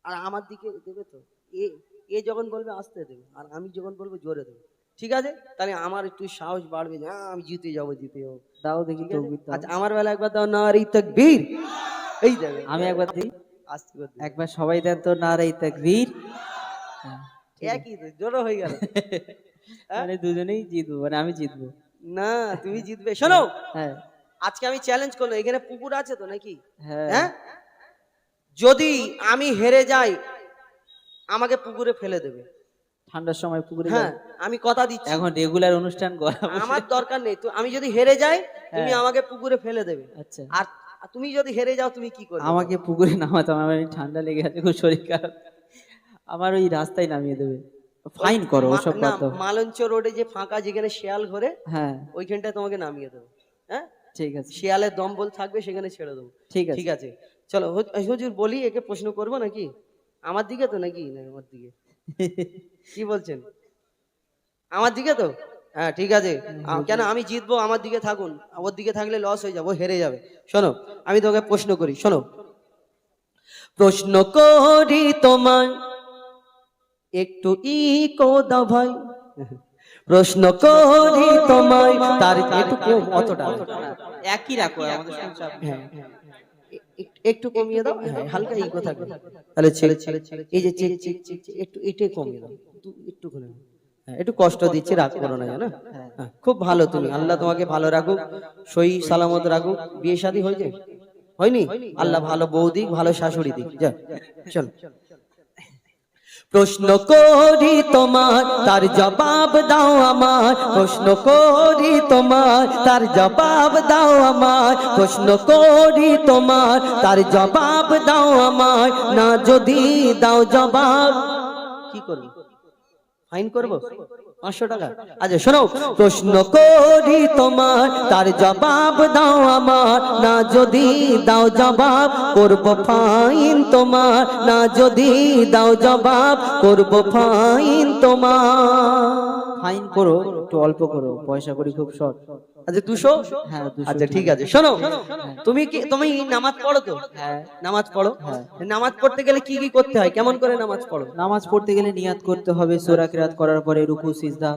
আর আমার দিকে দেবে তো। এ এ যখন বলবে আস্তে দেবে, আর আমি যখন বলবো জোরে দেবে। ঠিক আছে, তাহলে আমার একটু সাহস বাড়বে যে আমি জিতে যাবো, জিতে যাবো। দাও দেখি ঠিক আছে, তকবীর দাও। আচ্ছা আমার বেলা একবার দাও, নারী তাকবীর। এই যাবে, আমি একবার দিই, আস্তে করে দিও। একবার সবাই দেন তো নারে তাকবীর। হ্যাঁ, ঠিক আছে। একই তো, জোরে হয়ে গেল। হ্যাঁ? মানে দুজনেই জিতবো, মানে আমি জিতবো। না, তুমি জিতবে। শোনো, হ্যাঁ আজকে আমি চ্যালেঞ্জ করলাম, এখানে পুকুর আছে তো নাকি? হ্যাঁ হ্যাঁ, যদি আমি হেরে যাই আমাকে পুকুরে ফেলে দেবে। ঠান্ডার সময় পুকুরে হ্যাঁ, যাবো। আমি কথা দিচ্ছি। এখন রেগুলার অনুষ্ঠান করা আমার দরকার নেই তো, আমি যদি হেরে যাই তুমি হ্যাঁ। আমাকে পুকুরে ফেলে দেবে। আচ্ছা, আর তুমি যদি হেরে যাও তুমি কি করবে? আমাকে পুকুরে নামাতো, আমার এই ঠান্ডা লেগে আছে, খুব শরীর খারাপ, আমার ওই রাস্তায় নামিয়ে দেবে। ফাইন করো, ওসব না, বাদ দাও। মালঞ্চ রোডে যে ফাঁকা যেখানে শিয়াল ঘোরে হ্যাঁ ওইখানটায় তোমাকে নামিয়ে দেবো। হ্যাঁ, ঠিক আছে, শিয়ালের দম্বল থাকবে সেখানে ছেড়ে দেবো। ঠিক আছে। ঠিক আছে, চলো হুজুর বলি, একে প্রশ্ন করবো নাকি? আমার দিকে তো নাকি? না আমার দিকে, কি বলছেন? আমার দিকে তো? হ্যাঁ ঠিক আছে। কেন আমি জিতবো, আমার দিকে থাকুন, ওর দিকে থাকলে লস হয়ে যাবো, হেরে যাবে। শোনো, আমি তোমাকে প্রশ্ন করি, শোনো। প্রশ্ন করি তোমায়, একটু ইকো দাও ভাই। প্রশ্ন করি তোমায়, তার একটু কম, অতটা একই রাখো, আমাদের সঙ্গে চাপ নেই। হ্যাঁ, একটু কমিয়ে দাও। হ্যাঁ, হালকা ইকো থাকবে। তাহলে ছেলে ছেলে এই যে চেক চেক চেক চেক, একটু এটাই কমিয়ে দাও, একটু করে। হ্যাঁ, একটু কষ্ট দিচ্ছি, রাগ করো না জানো। হ্যাঁ, খুব ভালো তুমি, আল্লাহ তোমাকে ভালো রাখুক, সই সালামত রাখুক। বিয়ে শাদী হয়েছে? হয়নি? আল্লাহ ভালো বউ দিক, ভালো শাশুড়ি দিক। যা, চল। প্রশ্ন করি তোমার, তার জবাব দাও আমার। প্রশ্ন করি তোমার, তার জবাব দাও আমার। প্রশ্ন করি তোমার, তার জবাব দাও আমার। না যদি দাও জবাব, কি করবো? ফাইন করবো 500 টাকা। আচ্ছা শোনো, প্রশ্ন করি তোমার, তার জবাব দাও আমার। না যদি দাও জবাব করব ফাইন তোমার। না যদি দাও জবাব করব ফাইন তোমার। ফাইন করো, একটু অল্প করো, পয়সা করি খুব শর্ট। আচ্ছা 200? হ্যাঁ 200। আচ্ছা ঠিক আছে। শোনো, তুমি নামাজ পড়ো তো? হ্যাঁ নামাজ পড়ো? হ্যাঁ। নামাজ পড়তে গেলে কি কি করতে হয়, কেমন করে নামাজ পড়ো? নামাজ পড়তে গেলে নিয়াত করতে হবে, সূরা কিরাত করার পরে রুকু সিজদা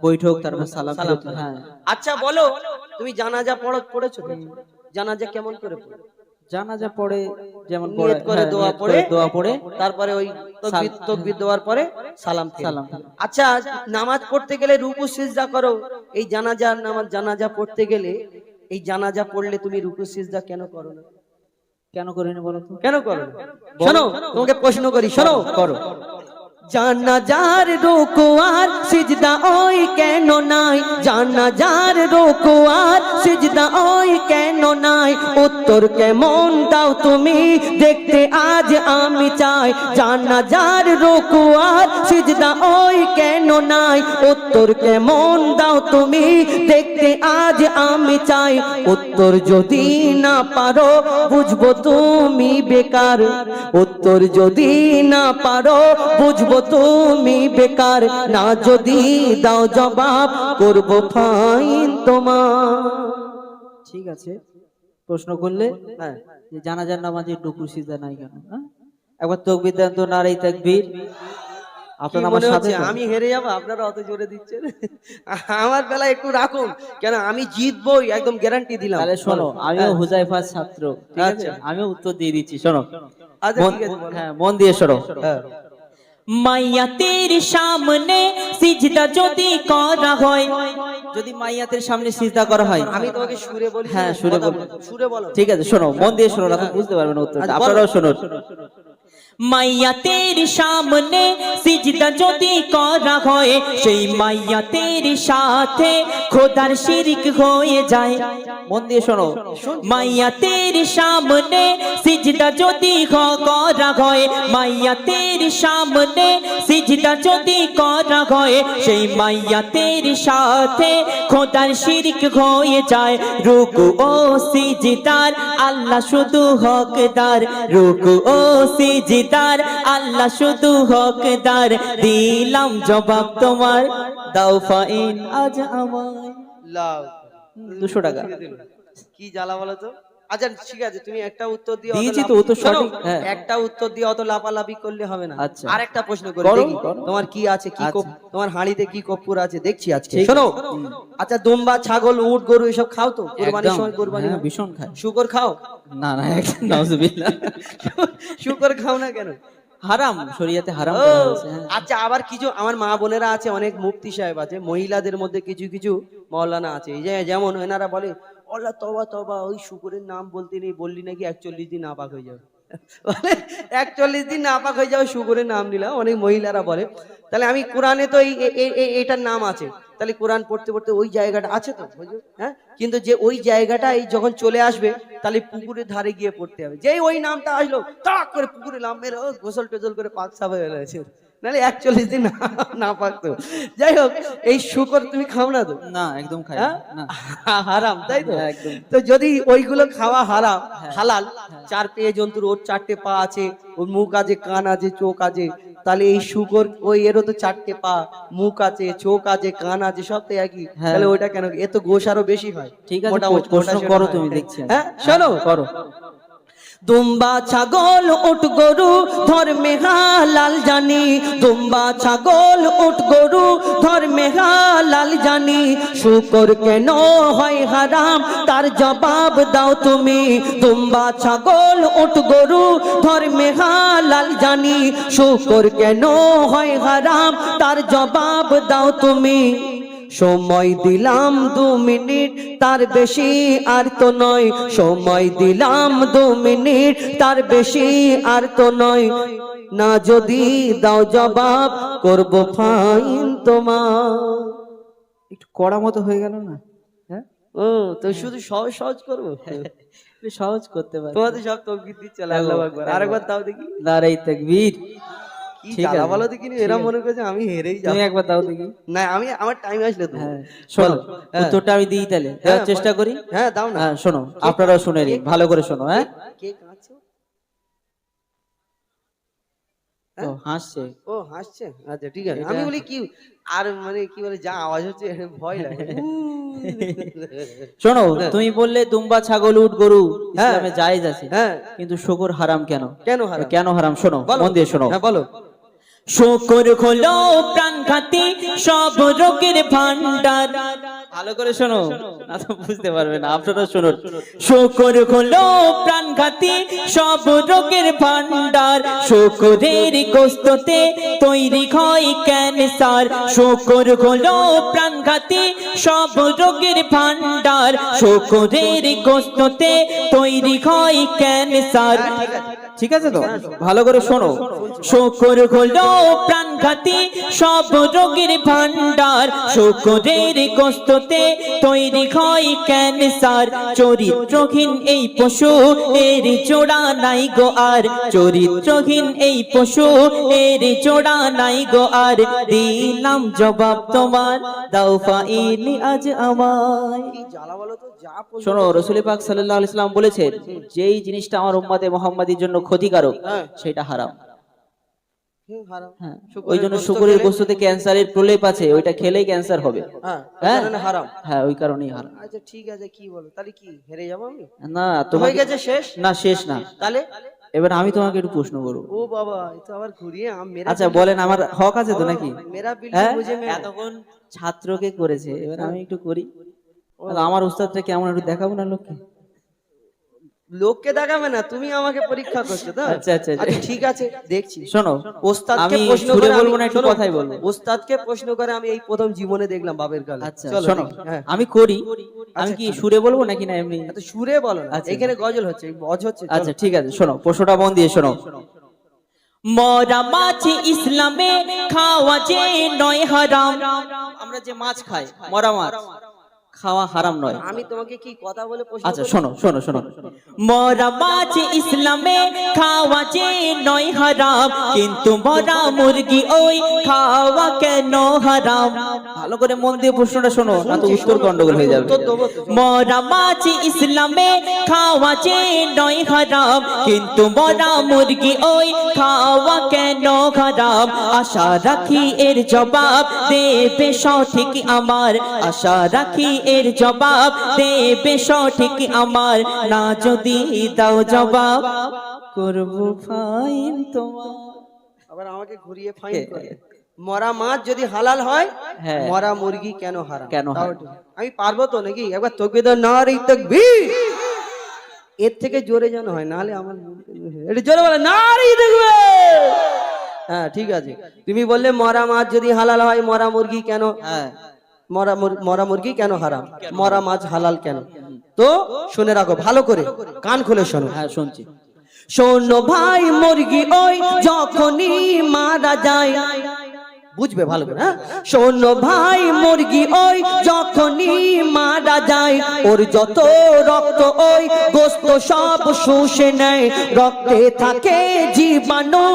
বৈঠক, তারপর সালাম সালাম। ফিরত। হ্যাঁ আচ্ছা বলো, তুমি জানাজা পড়েছো তো? জানাজা কেমন করে পড়ো? জানাজা পড়ে যেমন পড়ে, নিয়ত করে হ্যাঁ, দোয়া নিয়ত পড়ে, করে দোয়া পড়ে, তারপরে ওই তাকবীর দেওয়ার পরে সালাম ফেরো। সালাম। আচ্ছা, নামাজ পড়তে গেলে রুকু সিজদা করো, এই জানাজার নামাজ, জানাজা পড়তে গেলে এই জানাজা পড়লে তুমি রুকু সিজদা কেন করো না? কেন করিনি বলো তো? কেন করো না? শোনো, তোমাকে প্রশ্ন করি, শোনো, করো। জানাজার রুকু আর সিজদা ওই কেন নাই? জানাজার রুকু আর সিজদা ওই কেন নাই? উত্তর কেমন দাও তুমি, দেখতে আজ আমি চাই। জানাজার রুকু আর সিজদা ওই কেন নাই? উত্তর কেমন দাও তুমি, দেখতে আজ আমি চাই। উত্তর যদি না পারো বুঝবো তুমি বেকার। উত্তর যদি না পারো বুঝবো তুমি বেকার। না যদি দাও জবাব করব ফাইন তোমার। ঠিক আছে, প্রশ্ন করলে হ্যাঁ, যে জানাজার নামাজে রুকু সিজদা নাই কেন? হ্যাঁ, একবার তাকবীর দেন তো, নারে তাকবীর। কি আপনারা আমার মনে সাথে হচ্ছে তো? আমি হেরে যাবো? আপনারা অত জোরে দিচ্ছেন। আমার বেলা একটু রাখুন, কেন আমি জিতবই, একদম গ্যারান্টি দিলাম। তাহলে শোনো, আমিও হ্যাঁ। হুজাইফার ছাত্র, ঠিক আছে? আচ্ছা। আমিও উত্তর দিয়ে দিচ্ছি, শোনো। আচ্ছা ঠিক আছে, বলো। হ্যাঁ, মন দিয়ে শোনো। হ্যাঁ। মাইয়াতের সামনে সিজদা যদি করা হয়, যদি মাইয়াতের সামনে সিজদা করা হয়, আমি তোমাকে সুরে বলি। হ্যাঁ সুরে বলো। সুরে বলো। ঠিক আছে, শোনো, মন দিয়ে শোনো, না তো বুঝতে পারবেন উত্তরটা। আচ্ছা, বলো। আপনারাও শুনুন। মাইয়াতের সামনে সিজদা যদি করা হয়, সেই মাইয়াতের সাথে খোদার শিরক হয়ে যায়। মন দিয়ে শোনো। মাইয়াতের সামনে সিজদা যদি করা হয়, মাইয়াতের সামনে সিজদা যদি করা হয়, সেই মাইয়াতের সাথে খোদার শিরক হয়ে যায়। রুকু ও সিজদার আল্লাহ শুধু হকদার। রুকু ও সিজদার আল্লাহ শুধু হকদার। দিলাম জবাব তোমার, দাও ফাইন আজ আমায়। লাভ 200 টাকা। কি জ্বালা বলো তো? আচ্ছা ঠিক আছে, তুমি একটা উত্তর দিয়ে দিয়েছি তো, ও তো সঠিক, হ্যাঁ। একটা উত্তর দিয়ে অত লাফালাফি করলে হবে না। আচ্ছা। আরেকটা প্রশ্ন করি করো, দেখি করো। তোমার কি আছে, কি আচ্ছা। তোমার হাঁড়িতে কি কর্পূর আছে দেখছি আজকে। ঠিক শোনো, আছে। আচ্ছা দুম্বা, ছাগল, উট, গরু এসব খাও তো? কুরবানির একদম, সময় কুরবানি হ্যাঁ, হয়। ভীষণ খায়। শুকর খাও? না না, একদম নাউজুবিল্লাহ। শুকর খাও না কেন? হারাম, শরীয়তে হারাম ও, করা হয়েছে, হ্যাঁ। আচ্ছা আবার কিছু আমার মা বোনেরা আছে, অনেক মুফতি সাহেব আছে, মহিলাদের মধ্যে কিছু কিছু মাওলানা আছে, এই যে যেমন এনারা বলে আল্লাহ তওবা তওবা, ওই শুকরের নাম বলতে নেই, বললি নাকি 41 দিন নাপাক হয়ে যাবে। বলে 41 দিন নাপাক হয়ে যাবে শুকরের নাম নিলাম, অনেক মহিলারা বলে। তাহলে আমি কোরআনে তো এটার নাম আছে, তাহলে কোরআন পড়তে পড়তে ওই জায়গাটা আছে তো, বুঝলো? হ্যাঁ, কিন্তু যে ওই জায়গাটা এই যখন চলে আসবে তাহলে পুকুরের ধারে গিয়ে পড়তে হবে। যেই ওই নামটা আসলো তাক করে পুকুরে নাম মেরে গোসল টোসল করে পাক সাফ হয়ে গেছে, নাহলে 41 দিন না পাকতো। যাই হোক, এই শুকর তুমি খাও না তো? না, একদম খাই হ্যাঁ? না। হারাম, তাই তো? হ্যাঁ, একদম। তো যদি ওইগুলো খাওয়া হারাম, হালাল, চার পেয়ে জন্তুর, ওর 4টে পা আছে, ওর মুখ আছে, কান আছে, চোখ আছে, তাহলে এই শুকর ওই এরও তো 4টে পা, মুখ আছে, চোখ আছে, কান আছে, সব তো একই, হ্যাঁ। তাহলে ওইটা কেন? এ তো গোশ আরো বেশি হয়। ঠিক আছে, মোটামুটি প্রশ্ন মোটা করো সোটা তুমি, হয়। দেখছি আমি। হ্যাঁ, শোনো, করো। দুম্বা, ছাগল, উট, গরু ধর্মে হালাল জানি। দুম্বা, ছাগল, উট, গরু ধর্মে হালাল জানি। শুকর কেন হয় হারাম, তার জবাব দাও তুমি। দুম্বা, ছাগল, উট, গরু ধর্মে হালাল জানি। শুকর কেন হয় হারাম, তার জবাব দাও তুমি। সময় দিলাম 2 মিনিট, তার বেশি আর তো নয়। সময় দিলাম 2 মিনিট, তার বেশি আর তো নয়। না যদি দাও জবাব, করব ফাইন তোমার। একটু কড়া মতো হয়ে গেল না? হ্যাঁ, ও তো শুধু সহজ সহজ করবো? একটু সহজ করতে পারি। তোমাদের সব তকবীর দিচ্ছে, আল্লাহু আকবার। আরেকবার দাও দেখি। নারায়ে তাকবীর। কি ঠিক জ্বালা আছে, বলো দেখিনি, এরা মনে করছে আমি হেরেই যাব। তুমি একবার দাও দেখি। না, আমি আমার টাইম আসলে তো। হ্যাঁ, শোনো, হ্যাঁ। উত্তরটা আমি দিই তাহলে, দেওয়ার চেষ্টা করি। হ্যাঁ, দাও না। হ্যাঁ, শোনো, আপনারাও শুনে নিন, ভালো করে শোনো। হ্যাঁ, কে কাঁদছে? ও হাসছে। ও হাসছে, আচ্ছা ঠিক আছে। এটা- আমি বলি কি, আর মানে কি বলে, যা আওয়াজ হচ্ছে ভয় লাগে। শোনো, তুমি বললে দুম্বা, ছাগল, উট, গরু ইসলামে জায়েজ আছে, হ্যাঁ, কিন্তু শুকর হারাম কেন? কেন হারাম? কেন হারাম শোনো, বলো। মন দিয়ে শোনো। হ্যাঁ, বলো। শুকর হলো প্রাণঘাতী সব রোগের ভান্ডার। ভালো করে শোনো, না তো বুঝতে পারবে না, আপনারা শুনুন। শুকর হলো প্রাণঘাতী সব রোগের ভান্ডার। শুকরের গোশতে তৈরি হয় ক্যান্সার। শুকর হলো প্রাণঘাতী সব রোগের ভান্ডার। শুকরের গোশতে তৈরি হয় ক্যান্সার। ঠিক আছে তো, ভালো করে শোনো। শুকর হলো প্রাণঘাতী সব রোগের ভান্ডার। শুকরের গোশতে তৈরি হয় ক্যান্সার। চরিত্রহীন এই পশু, এর জোড়া নাই গো আর। চরিত্রহীন এই পশু, এর জোড়া নাই গো আর। দিলাম জবাব তোমার, দাও ফাইন আজ আমায়। কি জ্বালা বলো তো, যা শোনো, রাসূল পাক সাল্লাল্লাহু আলাইহি ওয়াসাল্লাম বলেছেন, যেই জিনিসটা আমার উম্মতে মুহাম্মাদির জন্য ক্ষতিকারক, হ্যাঁ। সেটা হারাম। হারাম। হ্যাঁ, শুকরের ওই জন্য গোশত শুকরের খেলে- গোশতে ক্যান্সারের প্রলেপ আছে, ওইটা খেলেই ক্যান্সার হবে। হ্যাঁ, হ্যাঁ, ওই কারণে হারাম। হ্যাঁ, ওই কারণেই হারাম। আচ্ছা ঠিক আছে, কি বলো তাহলে, কি হেরে যাবো আমি? না, হয়ে তোমাকে গেছে, শেষ? না, শেষ না। তাহলে এবার আমি তোমাকে একটু প্রশ্ন করব। ও বাবা, এই তো আবার ঘুরিয়ে মেরা আচ্ছা বলেন, আমার হক আছে তো নাকি? মেরা বিল্ডিং হ্যাঁ, বুঝে মেরে। এতক্ষণ ছাত্রকে করেছে, এবার আমি একটু করি। আর আমার উস্তাদটা কেমন, একটু দেখাবো না লোককে? লোককে দেখাবে না, তুমি আমাকে পরীক্ষা করছো তো। আচ্ছা, আচ্ছা, আচ্ছা। আচ্ছা ঠিক আছে, দেখছি। শোনো, ওস্তাদকে আমি প্রশ্ন সুরে করে বলবো না, একটু শোনো, কথাই বলবো। ওস্তাদকে প্রশ্ন করে আমি এই প্রথম জীবনে দেখলাম বাবের কালে। আচ্ছা চলো শোনো, দেখি। হ্যাঁ, আমি করি। আমি আচ্ছা, কি সুরে বলবো নাকি না এমনি? এত সুরে বলো না, আচ্ছা। এখানে গজল হচ্ছে, অজ হচ্ছে। চলো। আচ্ছা ঠিক আছে, শোনো, প্রশ্নটা মন দিয়ে শোনো। মরা মাছ ইসলামে খাওয়া যে নয় হারাম। আমরা যে মাছ খাই, মরা মাছ খাওয়া হারাম নয়। আমি তোমাকে কি কথা বলে প্রশ্ন আচ্ছা করছি? শোনো শোনো শোনো, মরা মাছ ইসলামে খাওয়া যে নয় হারাম, কিন্তু মরা মুরগি ওই খাওয়া কেন হারাম? ভালো করে মন দিয়ে প্রশ্নটা শোনো, না তো উত্তর গন্ডগোল হয়ে যাবে। উত্তর দেবো তো। মরা মাছ ইসলামে খাওয়া যে নয় হারাম, কিন্তু মরা মুরগি ওই খাওয়া কেন কেন হারাম আশা রাখি এর জবাব দেবে সঠিক আমার আশা রাখি এর জবাব দেবে সঠিক আমার না যদি দাও জবাব করব ফাইন তোমার আবার আমাকে ঘুরিয়ে ফাইন করে মরা মাছ যদি হালাল হয় হ্যাঁ। মরা মুরগি কেন হারাম? কেন তাও হারাম? ঠিক। আমি পারবো তো নাকি একবার তাকবীর নারী তাকবীর এর থেকে জোরে যেন হয় নাহলে আমার এটা জোরে বলে নারী তাকবীর। হ্যাঁ ঠিক আছে তুমি বললে মরা মাছ যদি হালাল হয় মরা মুরগি কেন হ্যাঁ মরা মুরগি কেন হারাম মরা মাছ হালাল কেন? তো শুনে রাখো ভালো করে কান খুলে শোনো। হ্যাঁ শুনছি শোনো ভাই মুরগি ওই যখনই মারা যায় বুঝবে ভালো করে হ্যাঁ শোনো ভাই মুরগি ওই যখনই মারা যায় ওর যত রক্ত ওই গোস্ত সব শুষে নেয় রক্তে থাকে জীবাণু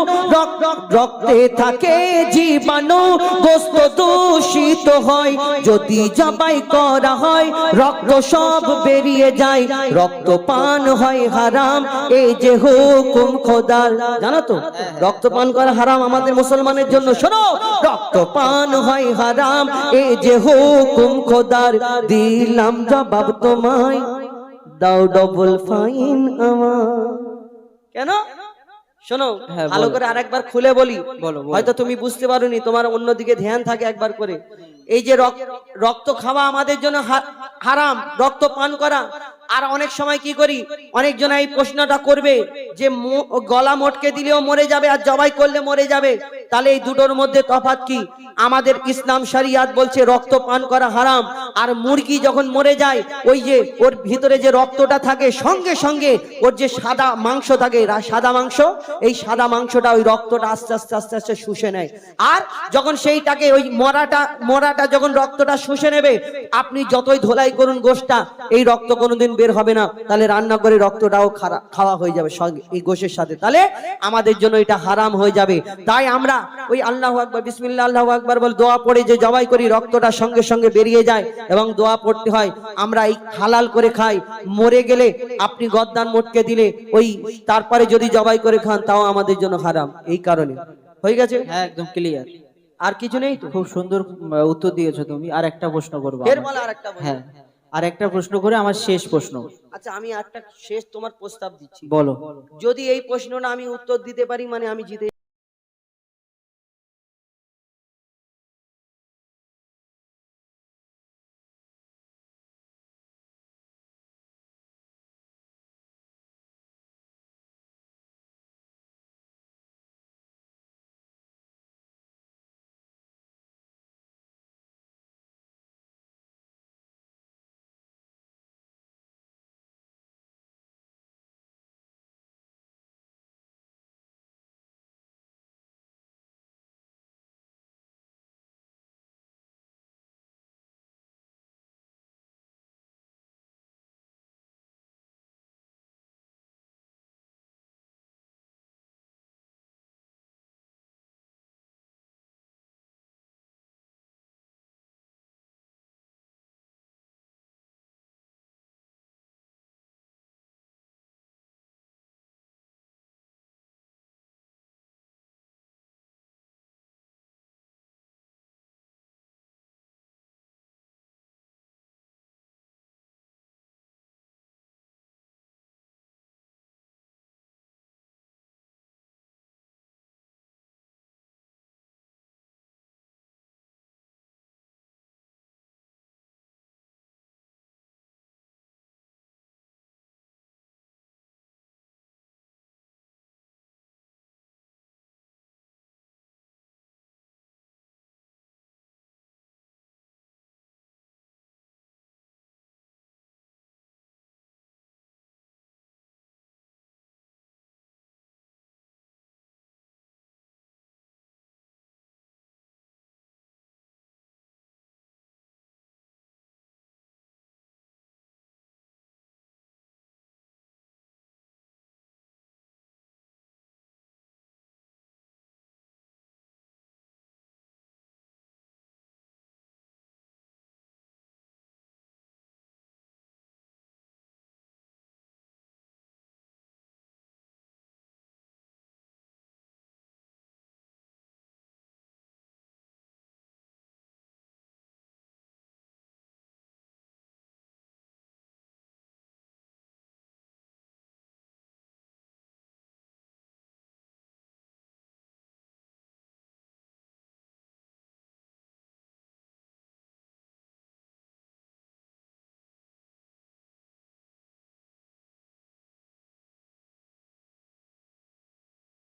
রক্তে থাকে জীবাণু গোস্ত দূষিত হয় যদি জবাই করা হয় রক্ত সব বেরিয়ে যায় রক্ত পান হয় হারাম এই যে হুকুম খোদার জানো তো রক্ত পান করা হারাম আমাদের মুসলমানের জন্য শোনো রক্ত পান হয় হারাম এই যে হুকুম খোদার দিলাম জবাব তোমায় দাও ডবল ফাইন আমার কেন শোনো হ্যাঁ, ভালো বলো। করে আরেকবার খুলে বলি বলো। হয়তো তুমি বুঝতে পারোনি তোমার অন্যদিকে ধ্যান থাকে একবার করে এই যে রক্ত খাওয়া আমাদের জন্য হারাম রক্ত পান করা আর অনেক সময় কি করি অনেকজন এই প্রশ্নটা করবে যে গলা মটকে দিলেও মরে যাবে আর জবাই করলে মরে যাবে তাহলে এই দুটোর মধ্যে তফাৎ কি আমাদের ইসলাম শরিয়াত বলছে রক্ত পান করা হারাম আর মুরগি যখন মরে যায় ওই যে ওর ভিতরে যে রক্তটা থাকে সঙ্গে সঙ্গে ওর যে সাদা মাংস থাকে সাদা মাংস এই সাদা মাংসটা ওই রক্তটা আস্তে আস্তে আস্তে আস্তে শুষে নেয় আর যখন সেইটাকে ওই মরাটা যখন রক্তটা শুষে নেবে আপনি যতই ধোলাই করুন গোশটা এই রক্ত কোনোদিন বের হবে না তাহলে রান্না করে রক্তটাও খাওয়া হয়ে যাবে সঙ্গে এই গোশের সাথে তাহলে আমাদের জন্য এটা হারাম হয়ে যাবে তাই আমরা ওই আল্লাহু আকবার বিসমিল্লাহ আল্লাহু আকবার বলে দোয়া পড়ে যে জবাই করি রক্তটা সঙ্গে সঙ্গে বেরিয়ে যায় এবং দোয়া পড়তে হয় আমরা এই হালাল করে খাই মরে গেলে আপনি গদ্দান মটকে দিলে ওই তারপরে যদি জবাই করে খান তাও আমাদের জন্য হারাম এই কারণে হয়ে গেছে হ্যাঁ একদম ক্লিয়ার আর কিছু নেই তো খুব সুন্দর উত্তর দিয়েছো তুমি আর একটা প্রশ্ন করবো ফের আমরা। বলে আরেকটা বলো। হ্যাঁ আর একটা প্রশ্ন করে আমার শেষ প্রশ্ন আচ্ছা আমি একটা শেষ তোমার প্রস্তাব দিচ্ছি বলো যদি এই প্রশ্নটা আমি উত্তর দিতে পারি মানে আমি জিতে